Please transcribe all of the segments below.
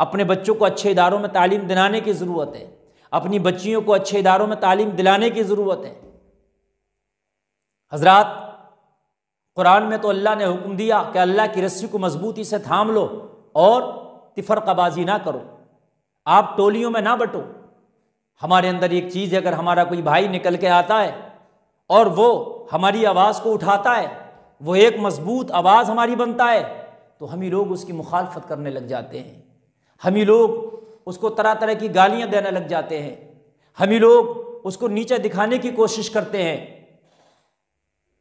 اپنے بچوں کو اچھے اداروں میں تعلیم دلانے کی ضرورت ہے، اپنی بچیوں کو اچھے اداروں میں تعلیم دلانے کی ضرورت ہے۔ حضرات، قرآن میں تو اللہ نے حکم دیا کہ اللہ کی رسی کو مضبوطی سے تھام لو اور تفرقہ بازی نہ کرو، آپ ٹولیوں میں نہ بٹو۔ ہمارے اندر ایک چیز ہے، اگر ہمارا کوئی بھائی نکل کے آتا ہے اور وہ ہماری آواز کو اٹھاتا ہے، وہ ایک مضبوط آواز ہماری بنتا ہے، تو ہم ہی لوگ اس کی مخالفت کرنے لگ جاتے ہیں، ہم ہی لوگ اس کو طرح طرح کی گالیاں دینے لگ جاتے ہیں، ہم ہی لوگ اس کو نیچے دکھانے کی کوشش کرتے ہیں۔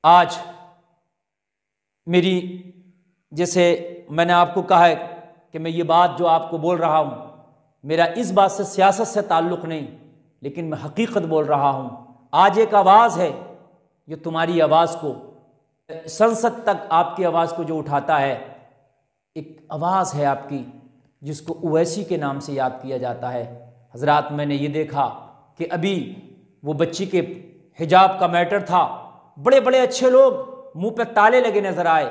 آج میری، جیسے میں نے آپ کو کہا ہے کہ میں یہ بات جو آپ کو بول رہا ہوں، میرا اس بات سے سیاست سے تعلق نہیں، لیکن میں حقیقت بول رہا ہوں۔ آج ایک آواز ہے جو تمہاری آواز کو، سنسد تک آپ کی آواز کو جو اٹھاتا ہے، ایک آواز ہے آپ کی جس کو اویسی کے نام سے یاد کیا جاتا ہے۔ حضرات، میں نے یہ دیکھا کہ ابھی وہ بچی کے حجاب کا میٹر تھا، بڑے بڑے اچھے لوگ منہ پہ تالے لگے نظر آئے،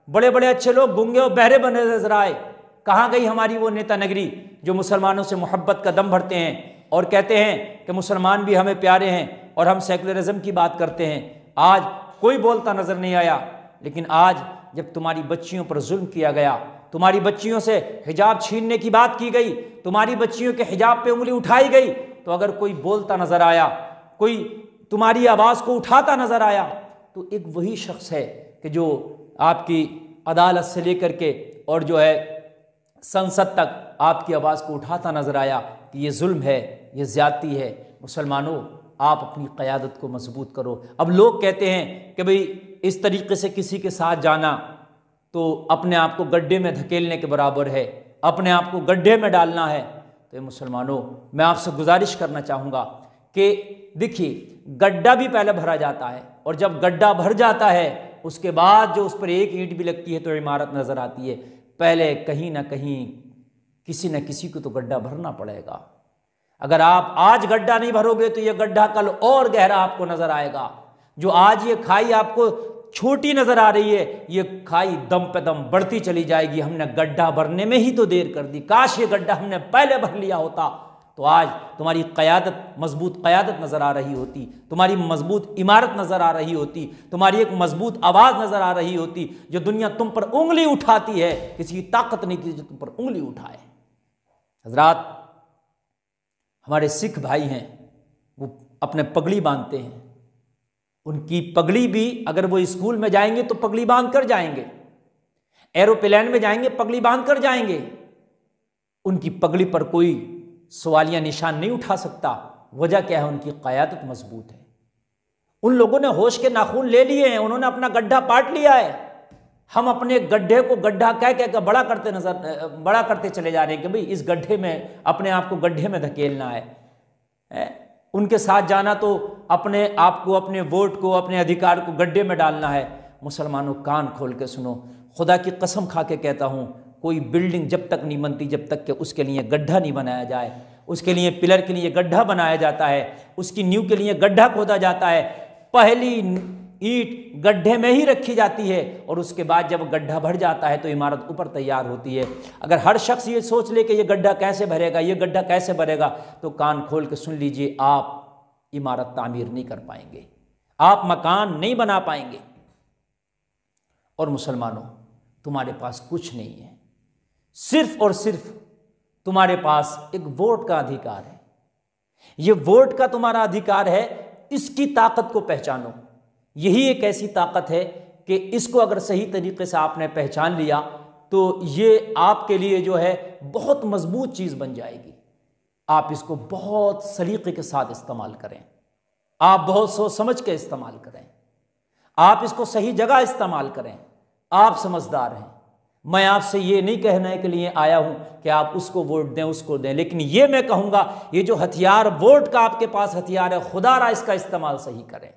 بڑے بڑے اچھے لوگ گنگے اور بہرے بنے نظر آئے۔ کہاں گئی ہماری وہ نیتا نگری جو مسلمانوں سے محبت کا دم بھرتے ہیں اور کہتے ہیں کہ مسلمان بھی ہمیں پیارے ہیں اور ہم سیکولرزم کی بات کرتے ہیں؟ آج کوئی بولتا نظر نہیں آیا۔ لیکن آج جب تمہاری بچیوں پر ظلم کیا گیا، تمہاری بچیوں سے حجاب چھیننے کی بات کی گئی، تمہاری بچیوں کے حجاب پہ انگلی اٹھائی گئی، تو اگر کوئی بولتا نظر آیا، کوئی تمہاری آواز کو اٹھاتا نظر آیا، تو ایک وہی شخص ہے کہ جو آپ کی عدالت سے لے کر کے اور جو ہے سنسد تک آپ کی آواز کو اٹھاتا نظر آیا کہ یہ ظلم ہے، یہ زیادتی ہے۔ مسلمانوں، آپ اپنی قیادت کو مضبوط کرو۔ اب لوگ کہتے ہیں کہ بھئی اس طریقے سے کسی کے ساتھ جانا تو اپنے آپ کو گڈھے میں دھکیلنے کے برابر ہے، اپنے آپ کو گڈھے میں ڈالنا ہے۔ تو مسلمانوں، میں آپ سے گزارش کرنا چاہوں گا کہ دیکھیے، گڈھا بھی پہلے بھرا جاتا ہے، اور جب گڈھا بھر جاتا ہے اس کے بعد جو اس پر ایک اینٹ بھی لگتی ہے تو عمارت نظر آتی ہے۔ پہلے کہیں نہ کہیں کسی نہ کسی کو تو گڈھا بھرنا پڑے گا۔ اگر آپ آج گڈھا نہیں بھرو گے تو یہ گڈھا کل اور گہرا آپ کو نظر آئے گا۔ جو آج یہ کھائی آپ کو چھوٹی نظر آ رہی ہے، یہ کھائی دم پہ دم بڑھتی چلی جائے گی۔ ہم نے گڈھا بھرنے میں ہی تو دیر کر دی، کاش یہ گڈھا ہم نے پہلے بھر لیا ہوتا تو آج تمہاری قیادت، مضبوط قیادت نظر آ رہی ہوتی، تمہاری مضبوط عمارت نظر آ رہی ہوتی، تمہاری ایک مضبوط آواز نظر آ رہی ہوتی۔ جو دنیا تم پر انگلی اٹھاتی ہے، کسی کی طاقت نہیں تھی جو تم پر انگلی اٹھائے۔ حضرات، ہمارے سکھ بھائی ہیں، وہ اپنے پگڑی باندھتے ہیں، ان کی پگڑی بھی اگر وہ اسکول میں جائیں گے تو پگڑی باندھ کر جائیں گے، ایروپلین میں جائیں گے پگڑی باندھ کر جائیں گے۔ ان کی پگڑی پر کوئی سوالیہ نشان نہیں اٹھا سکتا۔ وجہ کیا ہے؟ ان کی قیادت مضبوط ہے۔ ان لوگوں نے ہوش کے ناخن لے لیے ہیں، انہوں نے اپنا گڈھا پاٹ لیا ہے۔ ہم اپنے گڈھے کو گڈھا کہہ کہہ بڑا کرتے چلے جا رہے ہیں کہ بھئی اس گڈھے میں اپنے آپ کو گڈھے میں دھکیلنا ہے۔ ان کے ساتھ جانا تو اپنے آپ کو، اپنے ووٹ کو، اپنے ادھیکار کو گڈھے میں ڈالنا ہے۔ مسلمانوں، کان کھول کے سنو، خدا کی قسم کھا کے کہتا ہوں، کوئی بلڈنگ جب تک نہیں بنتی جب تک کہ اس کے لیے گڈھا نہیں بنایا جائے، اس کے لیے پلر کے لیے گڈھا بنایا جاتا ہے، اس کی نیو کے لیے گڈھا کھودا جاتا ہے، پہلی اینٹ گڈھے میں ہی رکھی جاتی ہے، اور اس کے بعد جب گڈھا بھر جاتا ہے تو عمارت اوپر تیار ہوتی ہے۔ اگر ہر شخص یہ سوچ لے کہ یہ گڈھا کیسے بھرے گا، یہ گڈھا کیسے بھرے گا، تو کان کھول کے سن لیجئے، آپ عمارت تعمیر نہیں کر پائیں گے، آپ مکان نہیں بنا پائیں گے۔ اور مسلمانوں، تمہارے پاس کچھ نہیں ہے، صرف اور صرف تمہارے پاس ایک ووٹ کا ادھیکار ہے۔ یہ ووٹ کا تمہارا ادھیکار ہے، اس کی طاقت کو پہچانو۔ یہی ایک ایسی طاقت ہے کہ اس کو اگر صحیح طریقے سے آپ نے پہچان لیا تو یہ آپ کے لیے جو ہے بہت مضبوط چیز بن جائے گی۔ آپ اس کو بہت سلیقے کے ساتھ استعمال کریں، آپ بہت سوچ سمجھ کے استعمال کریں، آپ اس کو صحیح جگہ استعمال کریں۔ آپ سمجھدار ہیں، میں آپ سے یہ نہیں کہنے کے لیے آیا ہوں کہ آپ اس کو ووٹ دیں، اس کو دیں، لیکن یہ میں کہوں گا، یہ جو ہتھیار ووٹ کا آپ کے پاس ہتھیار ہے، خدا را اس کا استعمال صحیح کریں۔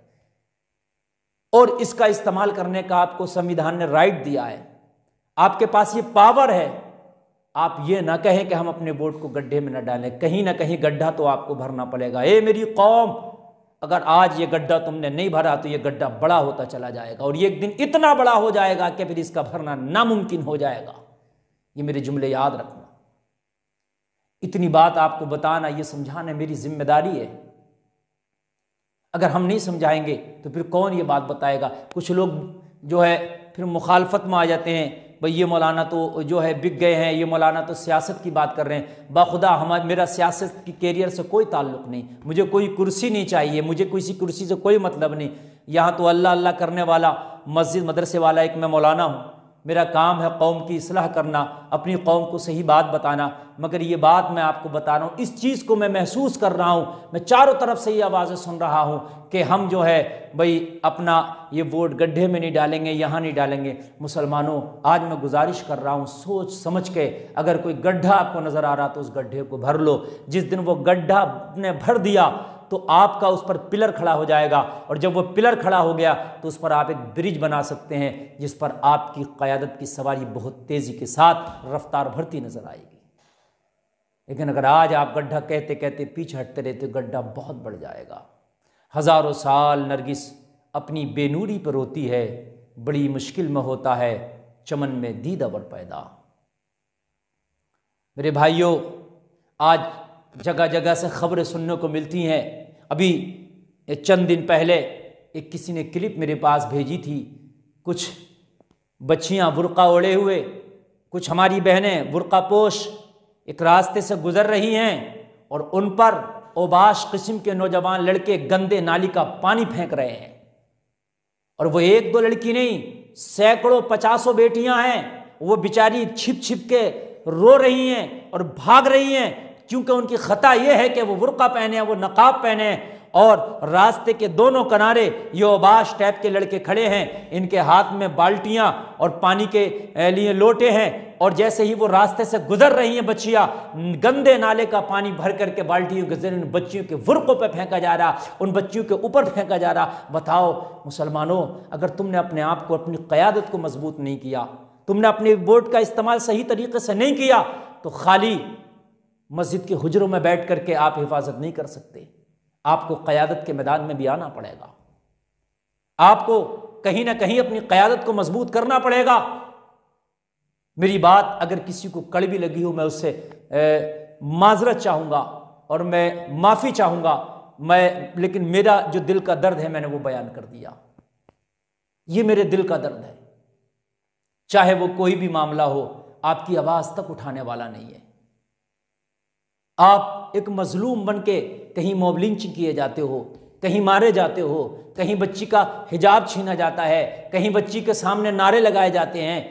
اور اس کا استعمال کرنے کا آپ کو سنویدھان نے رائٹ دیا ہے، آپ کے پاس یہ پاور ہے۔ آپ یہ نہ کہیں کہ ہم اپنے ووٹ کو گڈھے میں نہ ڈالیں، کہیں نہ کہیں گڈھا تو آپ کو بھرنا پڑے گا۔ اے میری قوم، اگر آج یہ گڈھا تم نے نہیں بھرا تو یہ گڈھا بڑا ہوتا چلا جائے گا، اور یہ ایک دن اتنا بڑا ہو جائے گا کہ پھر اس کا بھرنا ناممکن ہو جائے گا۔ یہ میرے جملے یاد رکھنا۔ اتنی بات آپ کو بتانا، یہ سمجھانا میری ذمہ داری ہے۔ اگر ہم نہیں سمجھائیں گے تو پھر کون یہ بات بتائے گا؟ کچھ لوگ جو ہے پھر مخالفت میں آ جاتے ہیں، بھئی یہ مولانا تو جو ہے بک گئے ہیں، یہ مولانا تو سیاست کی بات کر رہے ہیں۔ باخدا میرا سیاست کی کیریئر سے کوئی تعلق نہیں، مجھے کوئی کرسی نہیں چاہیے، مجھے کسی کرسی سے کوئی مطلب نہیں۔ یہاں تو اللہ اللہ کرنے والا، مسجد مدرسے والا ایک میں مولانا ہوں، میرا کام ہے قوم کی اصلاح کرنا، اپنی قوم کو صحیح بات بتانا۔ مگر یہ بات میں آپ کو بتا رہا ہوں، اس چیز کو میں محسوس کر رہا ہوں، میں چاروں طرف سے یہ آوازیں سن رہا ہوں کہ ہم جو ہے بھئی اپنا یہ ووٹ گڈھے میں نہیں ڈالیں گے، یہاں نہیں ڈالیں گے۔ مسلمانوں، آج میں گزارش کر رہا ہوں، سوچ سمجھ کے اگر کوئی گڈھا آپ کو نظر آ رہا تو اس گڈھے کو بھر لو۔ جس دن وہ گڈھا نے بھر دیا تو آپ کا اس پر پلر کھڑا ہو جائے گا، اور جب وہ پلر کھڑا ہو گیا تو اس پر آپ ایک برج بنا سکتے ہیں جس پر آپ کی قیادت کی سواری بہت تیزی کے ساتھ رفتار بھرتی نظر آئے گی۔ لیکن اگر آج آپ گڈھا کہتے کہتے پیچھے ہٹتے رہتے، گڈھا بہت بڑھ جائے گا۔ ہزاروں سال نرگس اپنی بے نوری پر روتی ہے، بڑی مشکل میں ہوتا ہے چمن میں دیدہ بر پیدا۔ میرے بھائیوں، آج جگہ جگہ سے خبریں سننے کو ملتی ہیں۔ ابھی چند دن پہلے ایک کسی نے کلپ میرے پاس بھیجی تھی، کچھ بچیاں برقع اوڑھے ہوئے، کچھ ہماری بہنیں برقع پوش ایک راستے سے گزر رہی ہیں، اور ان پر اوباش قسم کے نوجوان لڑکے گندے نالی کا پانی پھینک رہے ہیں۔ اور وہ ایک دو لڑکی نہیں، سینکڑوں پچاسوں بیٹیاں ہیں، وہ بیچاری چھپ چھپ کے رو رہی ہیں اور بھاگ رہی ہیں، کیونکہ ان کی خطا یہ ہے کہ وہ برقع پہنے ہیں، وہ نقاب پہنے ہیں، اور راستے کے دونوں کنارے یہ اوباش ٹائپ کے لڑکے کھڑے ہیں، ان کے ہاتھ میں بالٹیاں اور پانی کے لیے لوٹے ہیں، اور جیسے ہی وہ راستے سے گزر رہی ہیں بچیاں، گندے نالے کا پانی بھر کر کے بالٹیوں کے ذریعے ان بچیوں کے ورقوں پہ پھینکا جا رہا، ان بچیوں کے اوپر پھینکا جا رہا۔ بتاؤ مسلمانوں، اگر تم نے اپنے آپ کو، اپنی قیادت کو مضبوط نہیں کیا، تم نے اپنے ووٹ کا استعمال صحیح طریقے سے نہیں کیا، تو خالی مسجد کے حجروں میں بیٹھ کر کے آپ حفاظت نہیں کر سکتے، آپ کو قیادت کے میدان میں بھی آنا پڑے گا، آپ کو کہیں نہ کہیں اپنی قیادت کو مضبوط کرنا پڑے گا۔ میری بات اگر کسی کو کڑوی لگی ہو، میں اس سے معذرت چاہوں گا اور میں معافی چاہوں گا، لیکن میرا جو دل کا درد ہے میں نے وہ بیان کر دیا۔ یہ میرے دل کا درد ہے، چاہے وہ کوئی بھی معاملہ ہو، آپ کی آواز تک اٹھانے والا نہیں ہے۔ آپ ایک مظلوم بن کے کہیں موب لنچ کیے جاتے ہو، کہیں مارے جاتے ہو، کہیں بچی کا حجاب چھینا جاتا ہے، کہیں بچی کے سامنے نعرے لگائے جاتے ہیں۔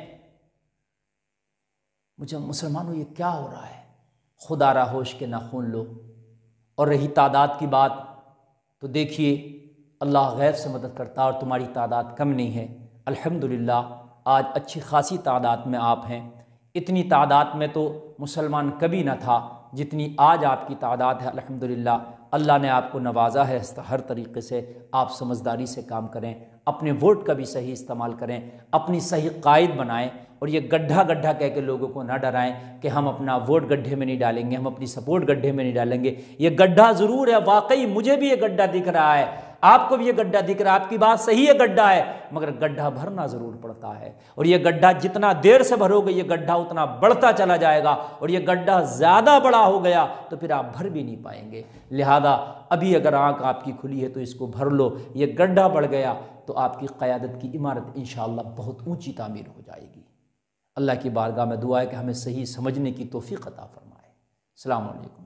مجھے مسلمانوں، یہ کیا ہو رہا ہے؟ خدا را ہوش کے ناخن لو۔ اور رہی تعداد کی بات، تو دیکھیے اللہ غیب سے مدد کرتا اور تمہاری تعداد کم نہیں ہے۔ الحمدللہ آج اچھی خاصی تعداد میں آپ ہیں۔ اتنی تعداد میں تو مسلمان کبھی نہ تھا جتنی آج آپ کی تعداد ہے۔ الحمدللہ اللہ نے آپ کو نوازا ہے ہر طریقے سے۔ آپ سمجھداری سے کام کریں، اپنے ووٹ کا بھی صحیح استعمال کریں، اپنی صحیح قائد بنائیں، اور یہ گڈھا گڈھا کہہ کے لوگوں کو نہ ڈرائیں کہ ہم اپنا ووٹ گڈھے میں نہیں ڈالیں گے، ہم اپنی سپورٹ گڈھے میں نہیں ڈالیں گے۔ یہ گڈھا ضرور ہے، واقعی مجھے بھی یہ گڈھا دکھ رہا ہے، آپ کو بھی یہ گڈھا دکھ رہا ہے، آپ کی بات صحیح ہے، گڈھا ہے، مگر گڈھا بھرنا ضرور پڑتا ہے، اور یہ گڈھا جتنا دیر سے بھرو گے یہ گڈھا اتنا بڑھتا چلا جائے گا، اور یہ گڈھا زیادہ بڑا ہو گیا تو پھر آپ بھر بھی نہیں پائیں گے۔ لہذا ابھی اگر آنکھ آپ کی کھلی ہے تو اس کو بھر لو، یہ گڈھا بڑھ گیا تو آپ کی قیادت کی عمارت انشاءاللہ بہت اونچی تعمیر ہو جائے گی۔ اللہ کی بارگاہ میں دعا ہے کہ ہمیں صحیح سمجھنے کی توفیق عطا فرمائے۔ السلام علیکم۔